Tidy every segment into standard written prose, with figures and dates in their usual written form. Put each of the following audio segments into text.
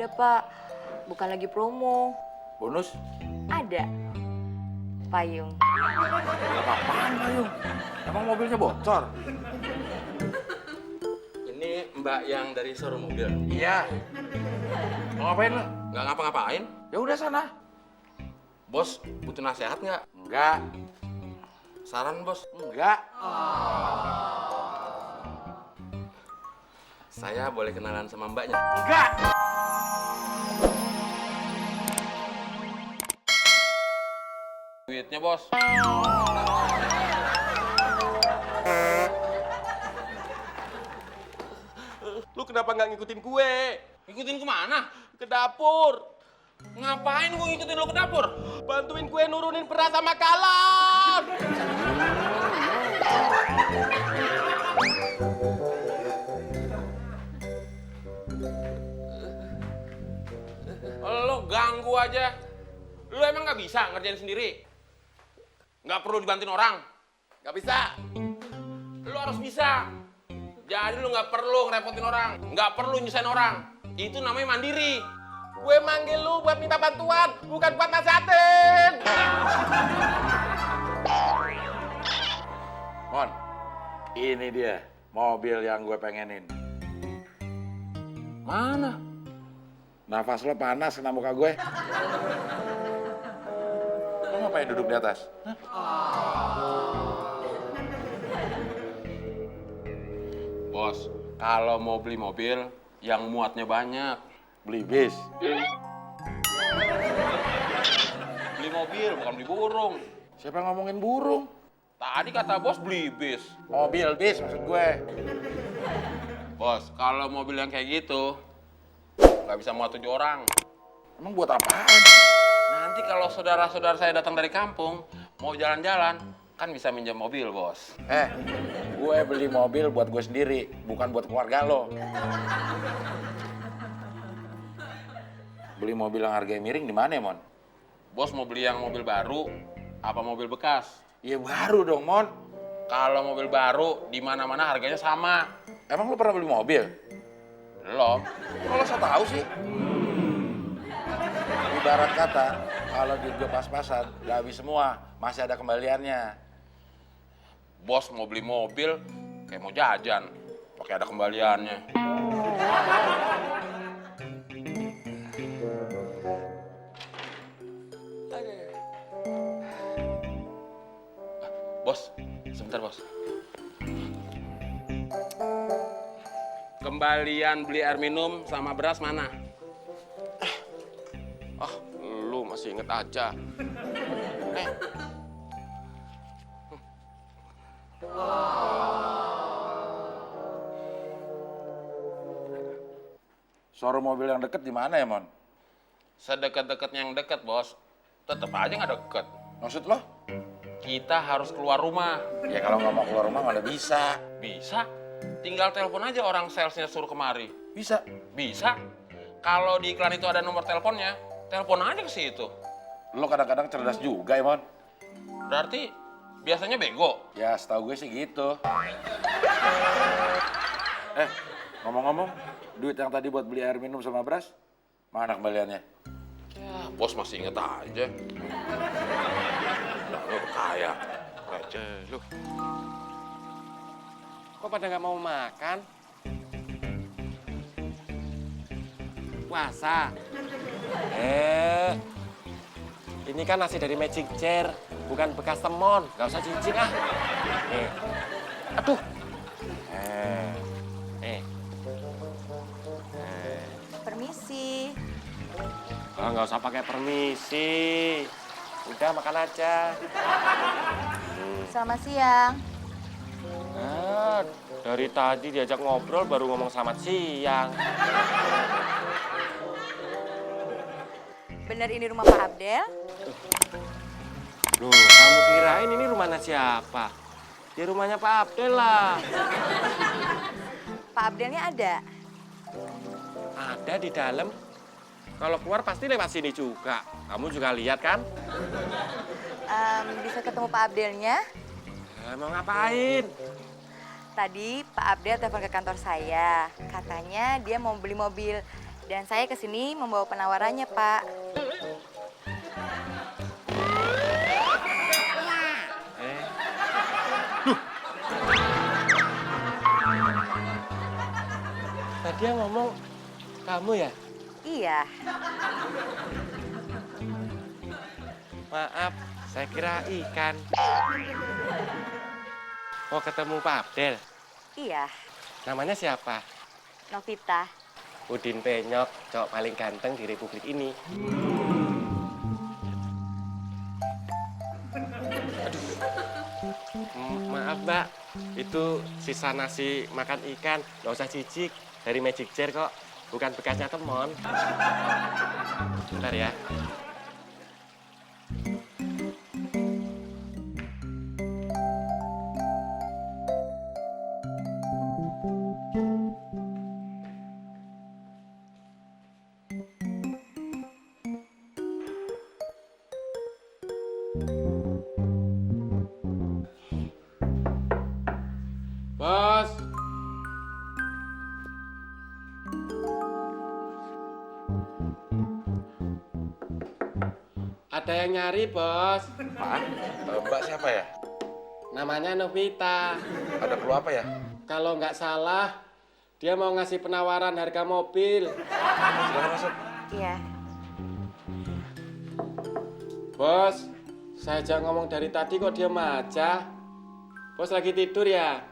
Udah Pak, bukan lagi promo. Bonus? Ada payung. Gak apaan payung? Emang mobilnya bocor? Ini Mbak yang dari showroom mobil. Iya. Mau ngapain lo? Nggak ngapa-ngapain. Ya udah sana. Bos, butuh nasihat nggak? Enggak. Saran, Bos? Enggak. Saya boleh kenalan sama Mbaknya? Enggak. Duitnya, Bos. Lu kenapa nggak ngikutin gue? Ngikutin kemana? Ke dapur. Ngapain gue ngikutin lo ke dapur? Bantuin gue nurunin beras sama kalon. Lo ganggu aja. Lo emang nggak bisa ngerjain sendiri? Nggak perlu dibantuin orang? Nggak bisa. Lo harus bisa. Jadi lo nggak perlu ngerepotin orang. Nggak perlu nyusahin orang. Itu namanya mandiri. Gue manggil lu buat minta bantuan, bukan buat nasihatin. Mon, ini dia mobil yang gue pengenin. Mana? Nafas lo panas kena muka gue. Lo ngapain duduk di atas? Bos, kalau mau beli mobil yang muatnya banyak. Beli bis. Beli mobil, bukan beli burung. Siapa yang ngomongin burung? Tadi kata bos beli bis. Mobil bis maksud gue. Bos, kalau mobil yang kayak gitu, nggak bisa muat 7 orang. Emang buat apaan? Nanti kalau saudara-saudara saya datang dari kampung, mau jalan-jalan, kan bisa minjem mobil, bos. Gue beli mobil buat gue sendiri, bukan buat keluarga lo. Beli mobil yang harganya miring di mana ya, Mon? Bos mau beli yang mobil baru, apa mobil bekas? Iya baru dong, Mon. Kalau mobil baru, di mana-mana harganya sama. Emang lo pernah beli mobil? Belum. Kok lo so tau sih? Ibarat kata, kalau duit gue pas-pasan, gak habis semua, masih ada kembaliannya. Bos mau beli mobil, kayak mau jajan, pakai ada kembaliannya. Bos, sebentar bos. Kembalian beli air minum sama beras mana? Lu masih inget aja. Showroom mobil yang deket di mana ya, Mon? Sedekat-dekatnya yang deket bos, tetep aja nggak deket. Maksud lo? Kita harus keluar rumah. Ya kalau nggak mau keluar rumah mana bisa. Bisa? Tinggal telepon aja orang salesnya suruh kemari. Bisa. Bisa? Kalau di iklan itu ada nomor teleponnya, telepon aja ke situ. Lo kadang-kadang cerdas juga ya, Mon? Berarti biasanya bego. Ya, setahu gue sih gitu. Ngomong-ngomong, duit yang tadi buat beli air minum sama beras, mana kembaliannya? Ya, bos masih inget aja. Lo kaya. Receh lu. Kok pada nggak mau makan? Puasa. Ini kan nasi dari Magic Chair, bukan bekas temon. Nggak usah cincin ah. Aduh. Permisi. Nggak usah pakai permisi. Udah makan aja. Selamat siang. Dari tadi diajak ngobrol baru ngomong selamat siang. Bener ini rumah Pak Abdel? Loh, kamu kirain ini rumahnya siapa? Di rumahnya Pak Abdel lah. Pak Abdelnya ada? Ada di dalam. Kalau keluar pasti lewat sini juga. Kamu juga lihat kan? Bisa ketemu Pak Abdelnya? Mau ngapain? Tadi Pak Abdel telepon ke kantor saya. Katanya dia mau beli mobil. Dan saya kesini membawa penawarannya, Pak. Tadi yang ngomong kamu ya? Iya. Maaf, saya kira ikan. Mau ketemu Pak Abdel? Iya. Namanya siapa? Novita. Udin Penyok, cowok paling ganteng di Republik ini. Aduh. Maaf, Mbak. Itu sisa nasi makan ikan. Nggak usah cicik. Dari Magic Jar kok. Bukan bekasnya temon. Bentar ya. Bos. Ada yang nyari, Bos. Apaan? Mbak siapa ya? Namanya Novita. Ada perlu apa ya? Kalau nggak salah, dia mau ngasih penawaran harga mobil. Silakan masuk. Iya. Bos, saya aja ngomong dari tadi kok diem aja. Bos lagi tidur ya?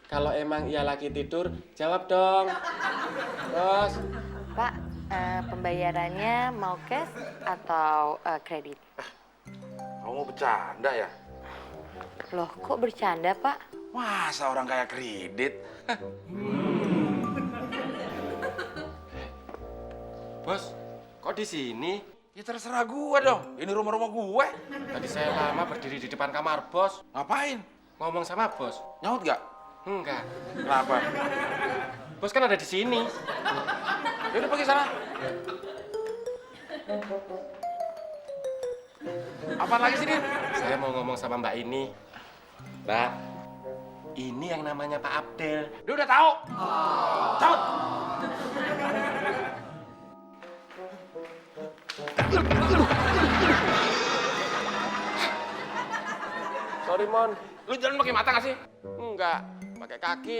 Kalau emang ia lagi tidur, jawab dong. Bos. Pak, pembayarannya mau cash atau kredit? Kamu bercanda ya? Loh, kok bercanda, Pak? Masa orang kayak kredit? Bos, kok di sini? Ya terserah gue dong, ini rumah-rumah gue. Tadi saya lama berdiri di depan kamar bos. Ngapain? Ngomong sama bos. Nyaut gak? Enggak. Kenapa? Bos kan ada di sini. Ya udah pergi sana. Apaan lagi sih, Din? Saya mau ngomong sama Mbak ini. Mbak, ini yang namanya Pak Abdel. Dia udah tahu. Cabut. Sorry, Mon. Lu jalan pakai mata nggak sih? Enggak, pakai kaki.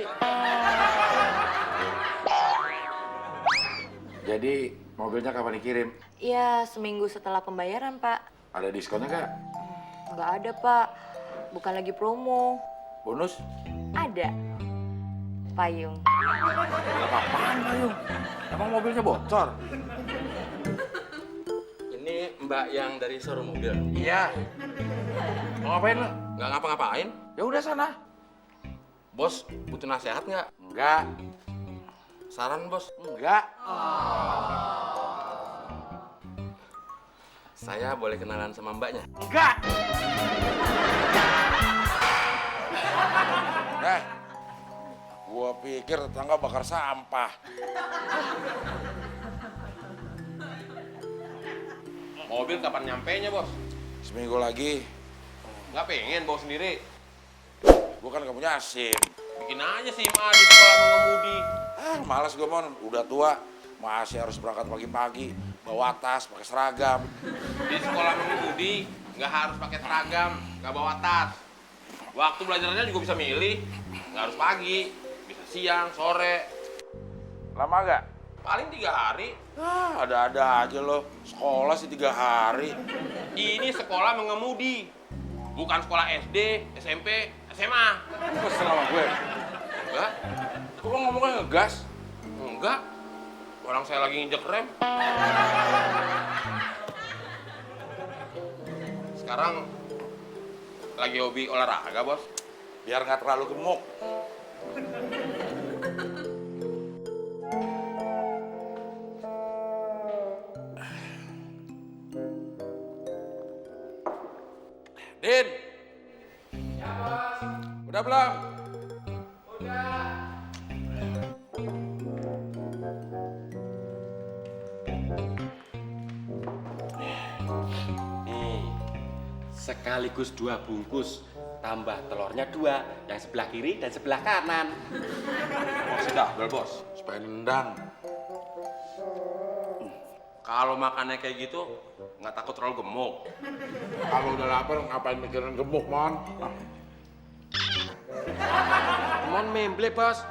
Jadi mobilnya kapan dikirim? Ya, seminggu setelah pembayaran, Pak. Ada diskonnya gak? Nggak ada, Pak. Bukan lagi promo. Bonus? Ada. Payung. Gak apaan, Payung? Emang mobilnya bocor? Ini Mbak yang dari showroom mobil. Iya. Mau ngapain lo? Nggak ngapa-ngapain. Ya udah sana. Bos, butuh nasihat nggak? Enggak. Saran, Bos. Enggak. Saya boleh kenalan sama Mbaknya? Enggak. Gua pikir tetangga bakar sampah. Mobil kapan nyampenya, Bos? Seminggu lagi. Nggak pengen bawa sendiri. Gua kan gak punya SIM. Bikin aja SIM A di sekolah mengemudi. Males gua, Mon. Udah tua. Masih harus berangkat pagi-pagi. Bawa tas, pakai seragam. Di sekolah mengemudi nggak harus pakai seragam, nggak bawa tas. Waktu belajarnya juga bisa milih. Nggak harus pagi, bisa siang, sore. Lama gak? Paling 3 hari. Ada-ada aja lo. Sekolah sih 3 hari. Ini sekolah mengemudi. Bukan sekolah SD, SMP, SMA. Kesel sama gue. Enggak? Kok lo ngomongnya ngegas? Enggak. Orang saya lagi nginjek rem. Sekarang lagi hobi olahraga, Bos. Biar nggak terlalu gemuk. Din. Ya, Bos. Udah belum? Nih, sekaligus 2 bungkus. Tambah telurnya 2, yang sebelah kiri dan sebelah kanan. Masih double, Bos. Supaya nendang. Kalau makannya kayak gitu, nggak takut terlalu gemuk. Kalau udah lapar ngapain mikirin gemuk, Mon? Mon memble, Bos.